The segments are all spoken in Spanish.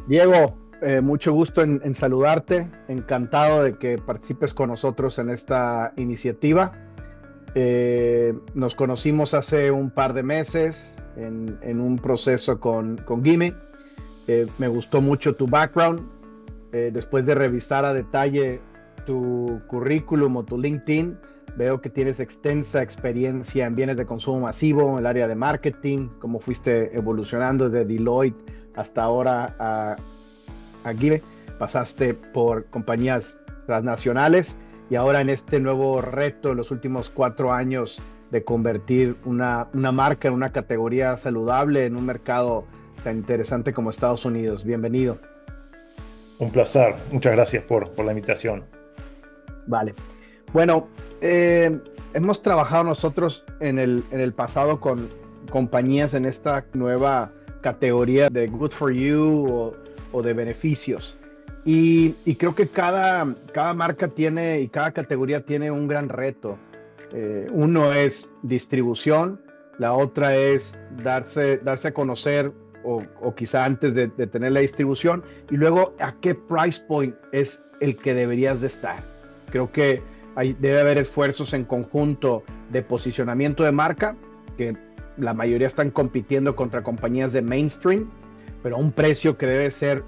Diego, mucho gusto en saludarte. Encantado de que participes con nosotros en esta iniciativa. Nos conocimos hace un par de meses en un proceso con Gimme. Me gustó mucho tu background. Después de revisar a detalle tu currículum o tu LinkedIn, veo que tienes extensa experiencia en bienes de consumo masivo, en el área de marketing, cómo fuiste evolucionando desde Deloitte hasta ahora a Give. Pasaste por compañías transnacionales y ahora en este nuevo reto en los últimos 4 años de convertir una marca en una categoría saludable en un mercado tan interesante como Estados Unidos. Bienvenido. Un placer, muchas gracias por la invitación. Vale. Bueno, hemos trabajado nosotros en el pasado con compañías en esta nueva categoría de Good for You o de beneficios. Y creo que cada marca tiene y cada categoría tiene un gran reto. Uno es distribución, la otra es darse a conocer o quizá antes de tener la distribución, y luego a qué price point es el que deberías de estar. Creo que debe haber esfuerzos en conjunto de posicionamiento de marca, que la mayoría están compitiendo contra compañías de mainstream, pero a un precio que debe ser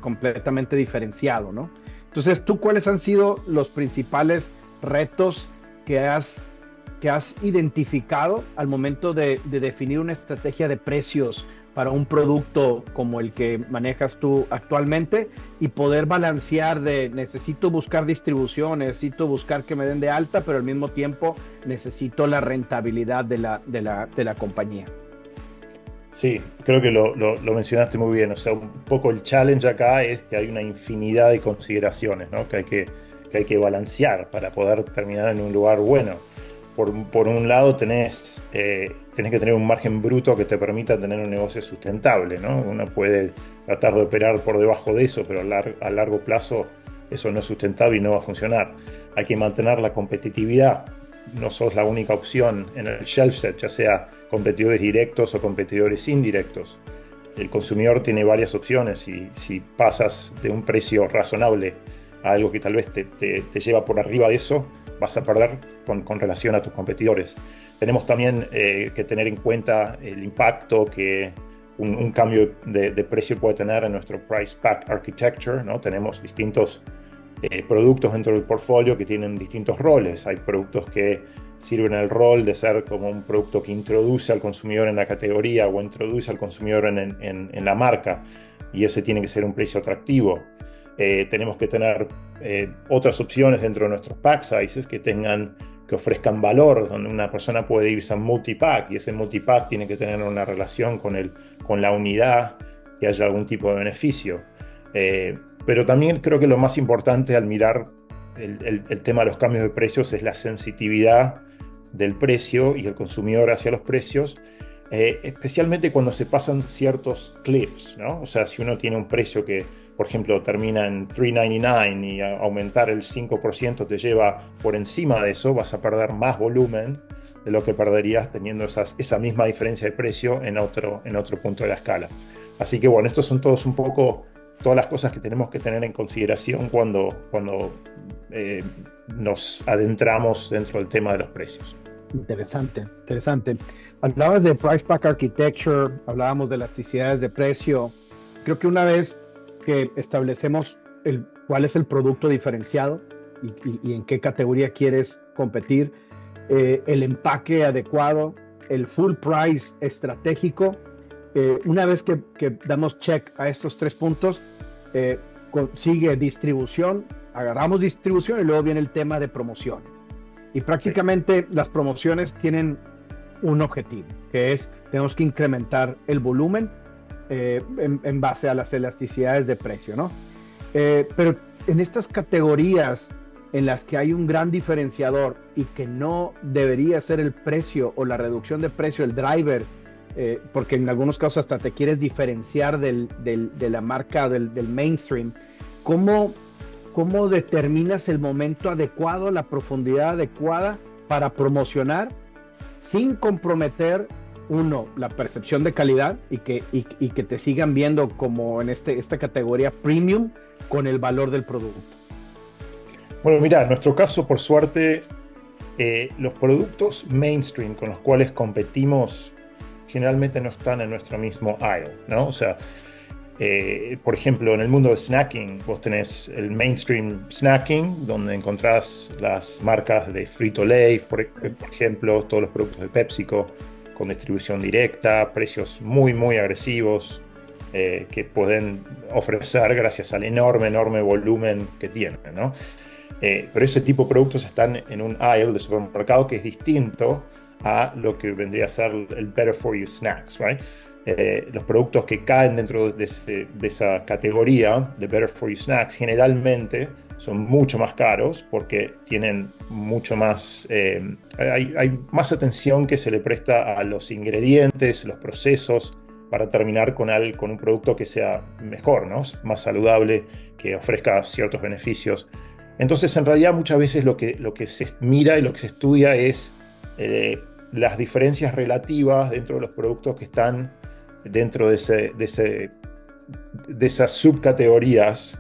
completamente diferenciado, ¿no? Entonces, ¿tú cuáles han sido los principales retos que has identificado al momento de definir una estrategia de precios para un producto como el que manejas tú actualmente y poder balancear de necesito buscar distribución, necesito buscar que me den de alta, pero al mismo tiempo necesito la rentabilidad de la compañía? Sí, creo que lo mencionaste muy bien. O sea, un poco el challenge acá es que hay una infinidad de consideraciones, ¿no? Que hay que balancear para poder terminar en un lugar bueno. Por un lado tenés que tener un margen bruto que te permita tener un negocio sustentable, ¿no? Uno puede tratar de operar por debajo de eso, pero a largo plazo eso no es sustentable y no va a funcionar. Hay que mantener la competitividad. No sos la única opción en el shelf set, ya sea competidores directos o competidores indirectos. El consumidor tiene varias opciones y si pasas de un precio razonable a algo que tal vez te lleva por arriba de eso, vas a perder con relación a tus competidores. Tenemos también que tener en cuenta el impacto que un cambio de precio puede tener en nuestro price pack architecture, ¿no? Tenemos distintos productos dentro del portfolio que tienen distintos roles. Hay productos que sirven el rol de ser como un producto que introduce al consumidor en la categoría o introduce al consumidor en la marca, y ese tiene que ser un precio atractivo. Tenemos que tener otras opciones dentro de nuestros pack sizes que ofrezcan valor, donde una persona puede irse a multipack y ese multipack tiene que tener una relación con la unidad, que haya algún tipo de beneficio. Pero también creo que lo más importante al mirar el tema de los cambios de precios es la sensitividad del precio y el consumidor hacia los precios, especialmente cuando se pasan ciertos cliffs, ¿no? O sea, si uno tiene un precio que, por ejemplo, termina en $3.99 y aumentar el 5% te lleva por encima de eso, vas a perder más volumen de lo que perderías teniendo esa misma diferencia de precio en otro punto de la escala. Así que bueno, estos son todos un poco todas las cosas que tenemos que tener en consideración cuando nos adentramos dentro del tema de los precios. Interesante, interesante. Hablabas de Price Pack Architecture, hablábamos de elasticidades de precio. Creo que una vez que establecemos cuál es el producto diferenciado y en qué categoría quieres competir, el empaque adecuado, el full price estratégico, una vez que damos check a estos 3 puntos, sigue distribución, agarramos distribución y luego viene el tema de promoción. Y prácticamente las promociones tienen un objetivo, que es tenemos que incrementar el volumen en base a las elasticidades de precio, ¿no? Pero en estas categorías en las que hay un gran diferenciador y que no debería ser el precio o la reducción de precio el driver, porque en algunos casos hasta te quieres diferenciar de la marca del mainstream, ¿cómo determinas el momento adecuado, la profundidad adecuada para promocionar sin comprometer uno, la percepción de calidad y que te sigan viendo como en esta categoría premium con el valor del producto? Bueno, mira, en nuestro caso, por suerte, los productos mainstream con los cuales competimos generalmente no están en nuestro mismo aisle, ¿no? O sea, por ejemplo, en el mundo de snacking, vos tenés el mainstream snacking, donde encontrás las marcas de Frito-Lay, por ejemplo, todos los productos de PepsiCo, con distribución directa, precios muy, muy agresivos, que pueden ofrecer gracias al enorme volumen que tienen, ¿no? Pero ese tipo de productos están en un aisle de supermercado que es distinto a lo que vendría a ser el Better For You Snacks, right? Los productos que caen dentro de esa categoría de Better For You Snacks generalmente son mucho más caros porque tienen mucho más, hay más atención que se le presta a los ingredientes, los procesos, para terminar con un producto que sea mejor, ¿no? Más saludable, que ofrezca ciertos beneficios. Entonces, en realidad, muchas veces lo que se mira y lo que se estudia es las diferencias relativas dentro de los productos que están dentro de esas subcategorías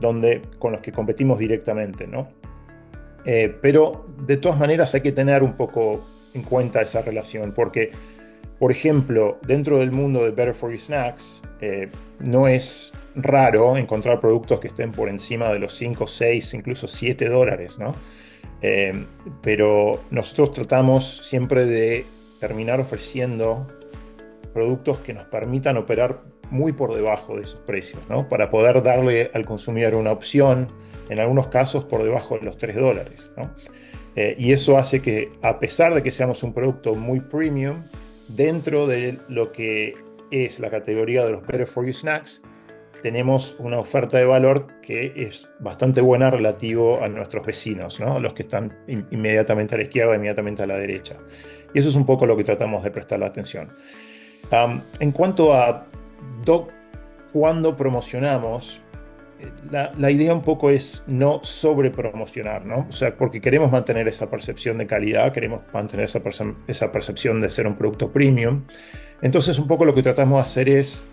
con los que competimos directamente, ¿no? Pero de todas maneras hay que tener un poco en cuenta esa relación, porque, por ejemplo, dentro del mundo de Better For You Snacks, no es raro encontrar productos que estén por encima de los 5, 6, incluso $7, ¿no? Pero nosotros tratamos siempre de terminar ofreciendo productos que nos permitan operar muy por debajo de esos precios, ¿no? Para poder darle al consumidor una opción, en algunos casos por debajo de los $3, ¿no? Y eso hace que, a pesar de que seamos un producto muy premium, dentro de lo que es la categoría de los Better For You Snacks, tenemos una oferta de valor que es bastante buena relativo a nuestros vecinos, ¿no? A los que están inmediatamente a la izquierda, inmediatamente a la derecha. Y eso es un poco lo que tratamos de prestar la atención. En cuanto a cuando promocionamos, la idea un poco es no sobrepromocionar, ¿no? O sea, porque queremos mantener esa percepción de calidad, queremos mantener esa percepción de ser un producto premium. Entonces, un poco lo que tratamos de hacer es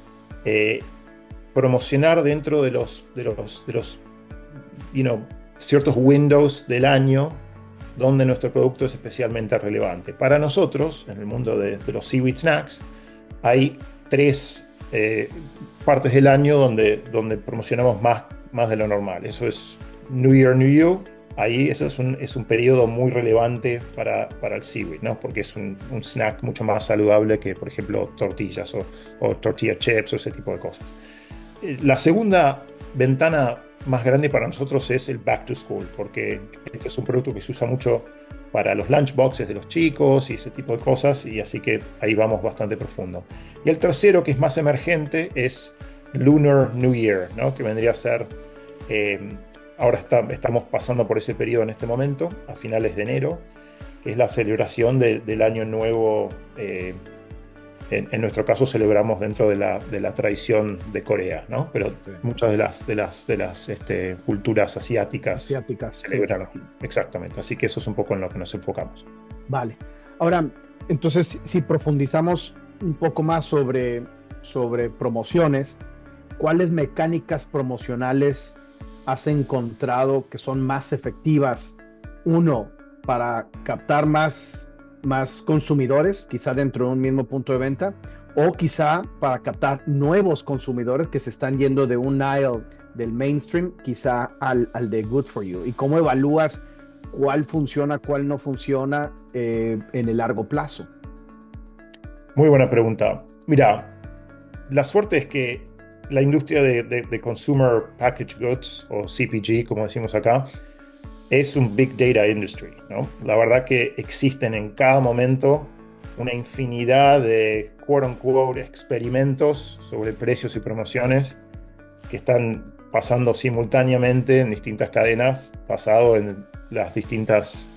promocionar dentro de los ciertos windows del año donde nuestro producto es especialmente relevante. Para nosotros, en el mundo de los Seaweed Snacks, hay 3 partes del año donde promocionamos más de lo normal. Eso es New Year, New You. Ahí eso es un periodo muy relevante para el seaweed, ¿no? Porque es un snack mucho más saludable que, por ejemplo, tortillas o tortilla chips o ese tipo de cosas. La segunda ventana más grande para nosotros es el back to school, porque este es un producto que se usa mucho para los lunchboxes de los chicos y ese tipo de cosas, y así que ahí vamos bastante profundo. Y el tercero, que es más emergente, es Lunar New Year, ¿no? Que vendría a ser, ahora estamos pasando por ese periodo en este momento, a finales de enero, que es la celebración del Año Nuevo. En nuestro caso celebramos dentro de la tradición de Corea, ¿no? Pero muchas de las culturas asiáticas celebran, sí. Exactamente, así que eso es un poco en lo que nos enfocamos. Vale. Ahora, entonces, si profundizamos un poco más sobre promociones, ¿cuáles mecánicas promocionales has encontrado que son más efectivas? Uno, para captar más consumidores, quizá dentro de un mismo punto de venta, o quizá para captar nuevos consumidores que se están yendo de un aisle del mainstream quizá al de Good For You. ¿Y cómo evalúas cuál funciona, cuál no funciona en el largo plazo? Muy buena pregunta. Mira, la suerte es que la industria de Consumer Packaged Goods, o CPG, como decimos acá, es un big data industry, ¿no? La verdad que existen en cada momento una infinidad de quote unquote experimentos sobre precios y promociones que están pasando simultáneamente en distintas cadenas, basado en las distintas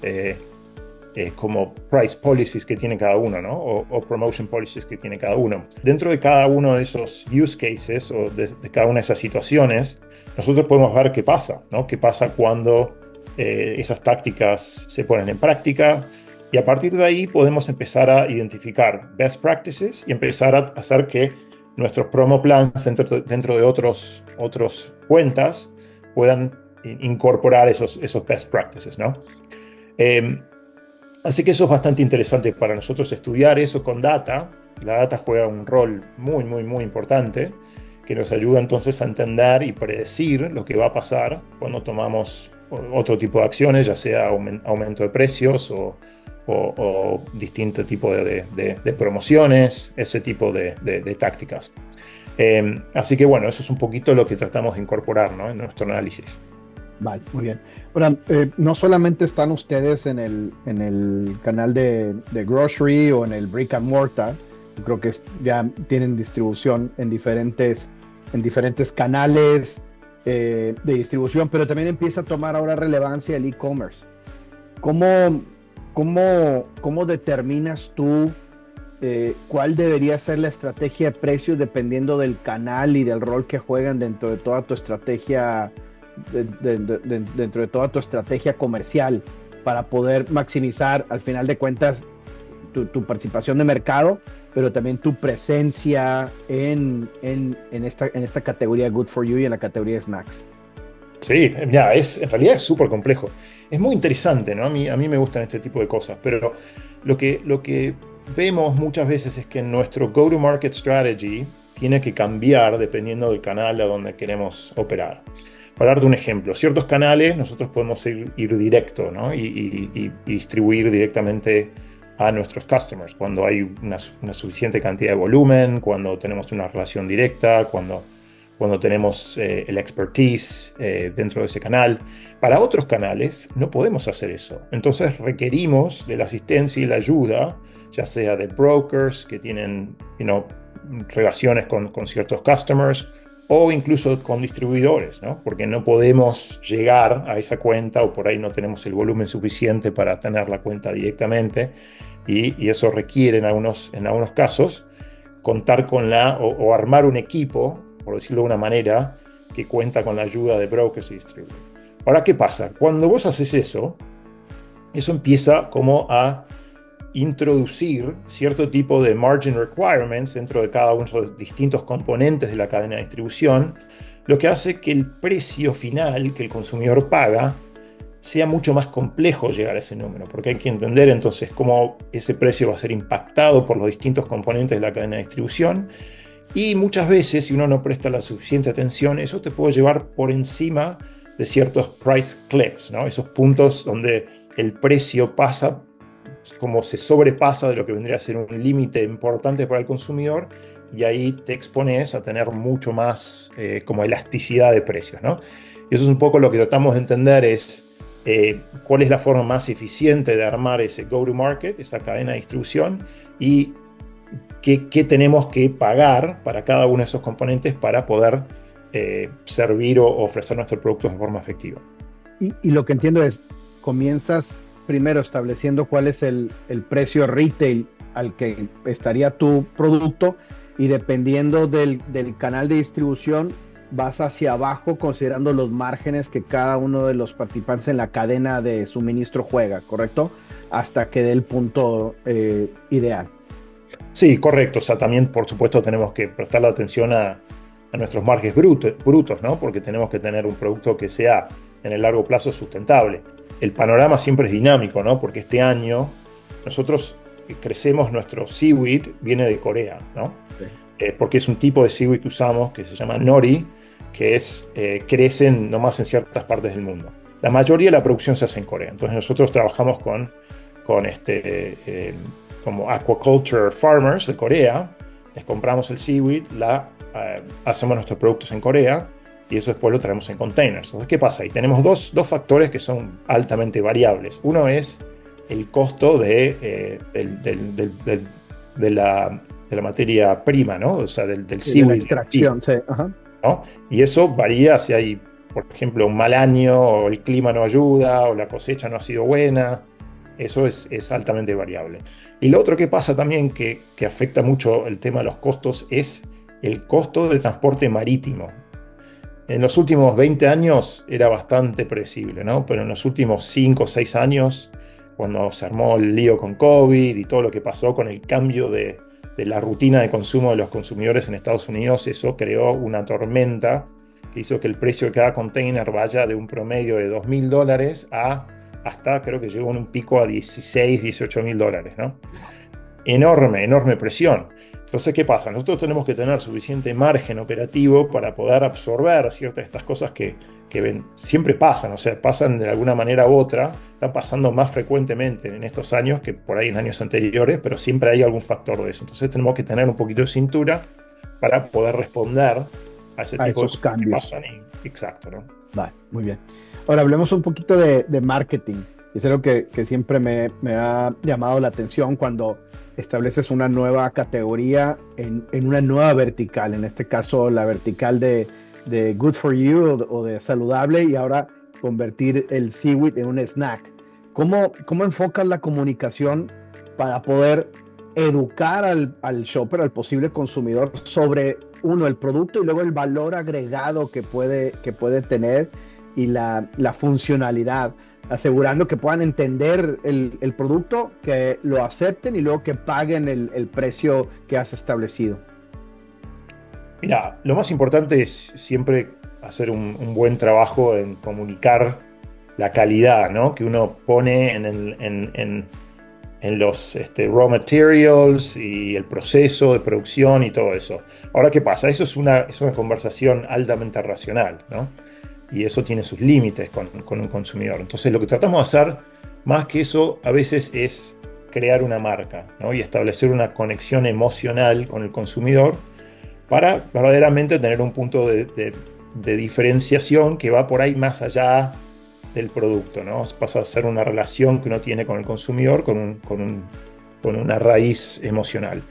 como price policies que tiene cada uno, ¿no? O promotion policies que tiene cada uno. Dentro de cada uno de esos use cases o de cada una de esas situaciones, nosotros podemos ver qué pasa, ¿no? Qué pasa cuando esas tácticas se ponen en práctica, Y a partir de ahí podemos empezar a identificar best practices y empezar a hacer que nuestros promo plans dentro de otros cuentas puedan incorporar esos best practices, ¿no? Eh, Así que eso es bastante interesante para nosotros estudiar eso con data. La data juega un rol muy, muy, muy importante que nos ayuda entonces a entender y predecir lo que va a pasar cuando tomamos otro tipo de acciones, ya sea aumento de precios o distinto tipo de promociones, ese tipo de tácticas. Así que bueno, eso es un poquito lo que tratamos de incorporar, ¿no?, en nuestro análisis. Vale, muy bien. Ahora, no solamente están ustedes en el canal de Grocery o en el Brick and Mortar, yo creo que ya tienen distribución en diferentes canales de distribución, pero también empieza a tomar ahora relevancia el e-commerce. ¿Cómo, cómo determinas tú cuál debería ser la estrategia de precios dependiendo del canal y del rol que juegan dentro de toda tu estrategia? Dentro de toda tu estrategia comercial para poder maximizar al final de cuentas tu participación de mercado, pero también tu presencia en esta categoría Good for You y en la categoría de snacks. Sí, mira, en realidad es súper complejo. Es muy interesante, ¿no? A mí me gustan este tipo de cosas, pero lo que vemos muchas veces es que nuestro go-to-market strategy tiene que cambiar dependiendo del canal a donde queremos operar. Para darte un ejemplo, ciertos canales nosotros podemos ir directo, ¿no? y distribuir directamente a nuestros customers cuando hay una suficiente cantidad de volumen, cuando tenemos una relación directa, cuando tenemos el expertise dentro de ese canal. Para otros canales no podemos hacer eso. Entonces requerimos de la asistencia y la ayuda, ya sea de brokers que tienen relaciones con ciertos customers, o incluso con distribuidores, ¿no? Porque no podemos llegar a esa cuenta o por ahí no tenemos el volumen suficiente para tener la cuenta directamente y eso requiere en algunos casos contar con o armar un equipo, por decirlo de una manera, que cuenta con la ayuda de brokers y distribuidores. Ahora, ¿qué pasa? Cuando vos haces eso empieza como a introducir cierto tipo de margin requirements dentro de cada uno de los distintos componentes de la cadena de distribución, lo que hace que el precio final que el consumidor paga sea mucho más complejo llegar a ese número, porque hay que entender entonces cómo ese precio va a ser impactado por los distintos componentes de la cadena de distribución y muchas veces, si uno no presta la suficiente atención, eso te puede llevar por encima de ciertos price cliffs, ¿no? Esos puntos donde el precio pasa como se sobrepasa de lo que vendría a ser un límite importante para el consumidor y ahí te expones a tener mucho más como elasticidad de precios, ¿no? Y eso es un poco lo que tratamos de entender es cuál es la forma más eficiente de armar ese go-to-market, esa cadena de distribución y qué tenemos que pagar para cada uno de esos componentes para poder servir o ofrecer nuestros productos de forma efectiva. Y lo que entiendo es, comienzas primero estableciendo cuál es el precio retail al que estaría tu producto y dependiendo del canal de distribución vas hacia abajo considerando los márgenes que cada uno de los participantes en la cadena de suministro juega, ¿correcto? Hasta que dé el punto ideal. Sí, correcto. O sea, también por supuesto tenemos que prestar la atención a nuestros márgenes brutos, ¿no? Porque tenemos que tener un producto que sea en el largo plazo sustentable. El panorama siempre es dinámico, ¿no? Porque este año nosotros crecemos, nuestro seaweed viene de Corea, ¿no? Sí. Porque es un tipo de seaweed que usamos que se llama nori, que crecen nomás en ciertas partes del mundo. La mayoría de la producción se hace en Corea. Entonces nosotros trabajamos como aquaculture farmers de Corea, les compramos el seaweed, hacemos nuestros productos en Corea, y eso después lo traemos en containers. Entonces, ¿qué pasa? Ahí tenemos dos factores que son altamente variables. Uno es el costo de la materia prima, ¿no? O sea, del seaweed. De la extracción, sí. Ajá. ¿No? Y eso varía si hay, por ejemplo, un mal año, o el clima no ayuda, o la cosecha no ha sido buena. Eso es altamente variable. Y lo otro que pasa también que afecta mucho el tema de los costos es el costo del transporte marítimo. En los últimos 20 años era bastante predecible, ¿no? Pero en los últimos 5 o 6 años cuando se armó el lío con COVID y todo lo que pasó con el cambio de la rutina de consumo de los consumidores en Estados Unidos, eso creó una tormenta que hizo que el precio de cada container vaya de un promedio de $2.000 a hasta, creo que llegó en un pico a 16, $18.000, ¿no? Enorme, enorme presión. Entonces, ¿qué pasa? Nosotros tenemos que tener suficiente margen operativo para poder absorber ciertas de estas cosas que siempre pasan, o sea, pasan de alguna manera u otra, están pasando más frecuentemente en estos años que por ahí en años anteriores, pero siempre hay algún factor de eso. Entonces tenemos que tener un poquito de cintura para poder responder a ese tipo de cosas que pasan. Exacto, ¿no? Vale, muy bien. Ahora hablemos un poquito de marketing. Es algo que siempre me ha llamado la atención cuando estableces una nueva categoría en una nueva vertical, en este caso la vertical de Good for You o de saludable, y ahora convertir el seaweed en un snack. ¿Cómo enfocas la comunicación para poder educar al shopper, al posible consumidor, sobre el producto y luego el valor agregado que puede tener y la funcionalidad, asegurando que puedan entender el producto, que lo acepten y luego que paguen el precio que has establecido? Mira, lo más importante es siempre hacer un buen trabajo en comunicar la calidad, ¿no?, que uno pone en los raw materials y el proceso de producción y todo eso. Ahora, ¿qué pasa? Eso es una conversación altamente racional, ¿no? Y eso tiene sus límites con un consumidor. Entonces, lo que tratamos de hacer, más que eso, a veces es crear una marca, ¿no?, y establecer una conexión emocional con el consumidor para verdaderamente tener un punto de diferenciación que va por ahí más allá del producto, ¿no? Pasa a ser una relación que uno tiene con el consumidor con una raíz emocional.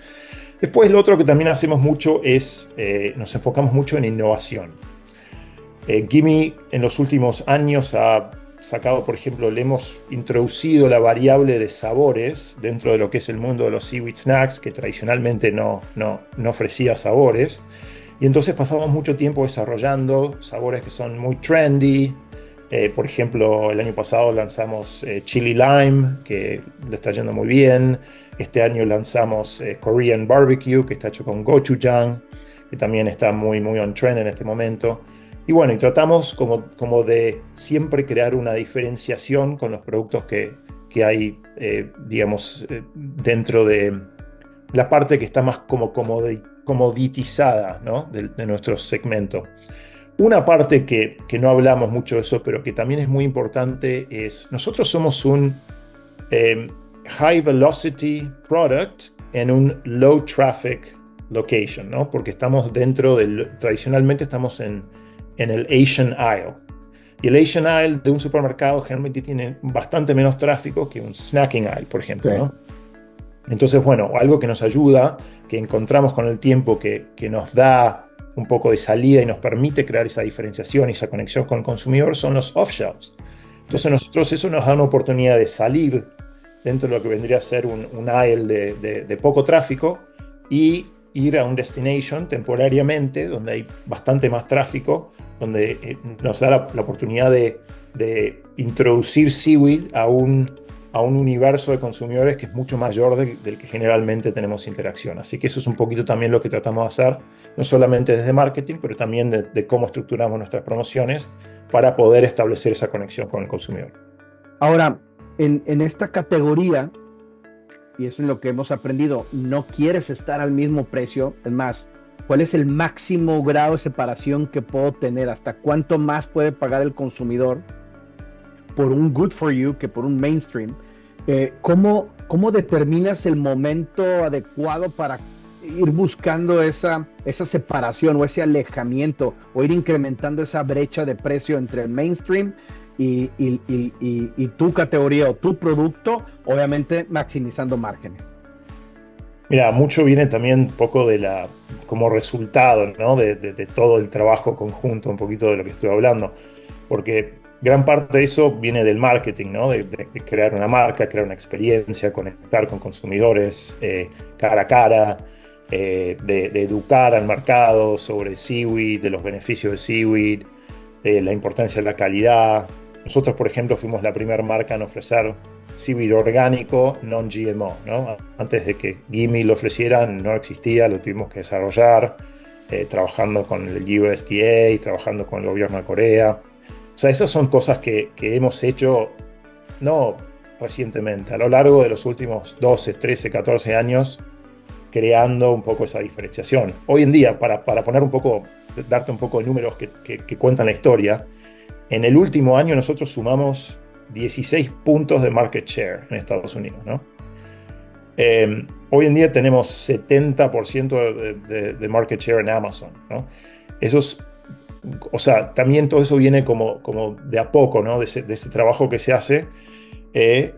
Después, lo otro que también hacemos mucho es, nos enfocamos mucho en innovación. Gimme en los últimos años ha sacado, por ejemplo, le hemos introducido la variable de sabores dentro de lo que es el mundo de los seaweed snacks, que tradicionalmente no ofrecía sabores. Y entonces pasamos mucho tiempo desarrollando sabores que son muy trendy. Por ejemplo, el año pasado lanzamos Chili Lime, que le está yendo muy bien. Este año lanzamos Korean Barbecue, que está hecho con gochujang, que también está muy, muy on trend en este momento. Y bueno, y tratamos como de siempre crear una diferenciación con los productos que hay, digamos, dentro de la parte que está más como comoditizada, ¿no?, de nuestro segmento. Una parte que no hablamos mucho de eso, pero que también es muy importante, es nosotros somos un high velocity product en un low traffic location, ¿no? Porque estamos tradicionalmente estamos en el Asian aisle. Y el Asian aisle de un supermercado generalmente tiene bastante menos tráfico que un snacking aisle, por ejemplo, sí, ¿no? Entonces, bueno, algo que nos ayuda, que encontramos con el tiempo, que nos da un poco de salida y nos permite crear esa diferenciación y esa conexión con el consumidor, son los off-shelves. Entonces, nosotros eso nos da una oportunidad de salir dentro de lo que vendría a ser un aisle de poco tráfico y ir a un destination temporariamente donde hay bastante más tráfico, donde nos da la oportunidad de introducir seaweed a un universo de consumidores que es mucho mayor del que generalmente tenemos interacción. Así que eso es un poquito también lo que tratamos de hacer, no solamente desde marketing, pero también de cómo estructuramos nuestras promociones para poder establecer esa conexión con el consumidor. Ahora, en esta categoría, y eso es lo que hemos aprendido, no quieres estar al mismo precio. Es más, ¿cuál es el máximo grado de separación que puedo tener? ¿Hasta cuánto más puede pagar el consumidor por un Good for You que por un mainstream? ¿Cómo determinas el momento adecuado para ir buscando esa separación o ese alejamiento, o ir incrementando esa brecha de precio entre el mainstream y tu categoría o tu producto, obviamente maximizando márgenes? Mira, mucho viene también un poco como resultado, ¿no?, de todo el trabajo conjunto, un poquito de lo que estoy hablando, porque gran parte de eso viene del marketing, ¿no?, de crear una marca, crear una experiencia, conectar con consumidores cara a cara, de educar al mercado sobre seaweed, de los beneficios de seaweed, la importancia de la calidad. Nosotros, por ejemplo, fuimos la primera marca en ofrecer cívico orgánico non-GMO, ¿no? Antes de que Gimme lo ofrecieran, no existía, lo tuvimos que desarrollar, trabajando con el USDA, trabajando con el gobierno de Corea. O sea, esas son cosas que hemos hecho, no recientemente, a lo largo de los últimos 12, 13, 14 años, creando un poco esa diferenciación. Hoy en día, para poner un poco, darte un poco de números que cuentan la historia, en el último año nosotros sumamos 16 puntos de market share en Estados Unidos, ¿no? Hoy en día tenemos 70% de market share en Amazon, ¿no? Eso es, o sea, también todo eso viene como de a poco, ¿no? De ese trabajo que se hace,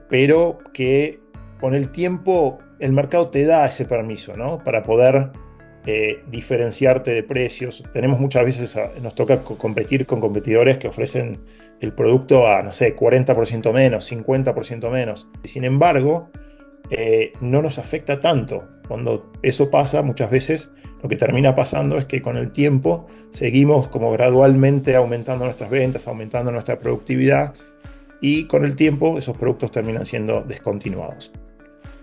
pero que con el tiempo el mercado te da ese permiso, ¿no? Para poder diferenciarte de precios. Tenemos muchas veces, nos toca competir con competidores que ofrecen el producto a, no sé, 40% menos, 50% menos. Sin embargo, no nos afecta tanto. Cuando eso pasa, muchas veces lo que termina pasando es que con el tiempo seguimos como gradualmente aumentando nuestras ventas, aumentando nuestra productividad, y con el tiempo esos productos terminan siendo descontinuados.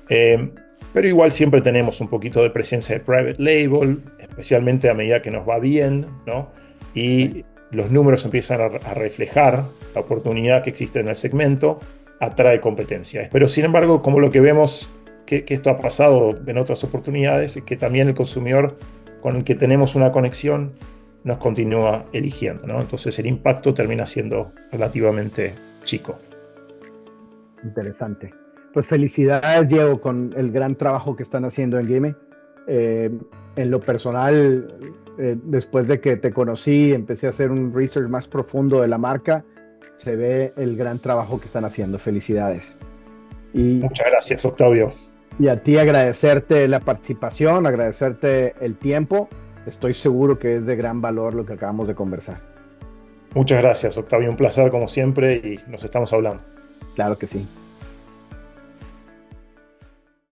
Pero igual siempre tenemos un poquito de presencia de private label, especialmente a medida que nos va bien, ¿no? Y los números empiezan a reflejar la oportunidad que existe en el segmento, atrae competencia. Pero sin embargo, como lo que vemos que esto ha pasado en otras oportunidades, es que también el consumidor con el que tenemos una conexión nos continúa eligiendo, ¿no? Entonces el impacto termina siendo relativamente chico. Interesante. Pues felicidades, Diego, con el gran trabajo que están haciendo en Gimme. En lo personal, después de que te conocí, empecé a hacer un research más profundo de la marca. Se ve el gran trabajo que están haciendo. Felicidades. Muchas gracias, Octavio. Y a ti agradecerte la participación, agradecerte el tiempo. Estoy seguro que es de gran valor lo que acabamos de conversar. Muchas gracias, Octavio. Un placer como siempre y nos estamos hablando. Claro que sí.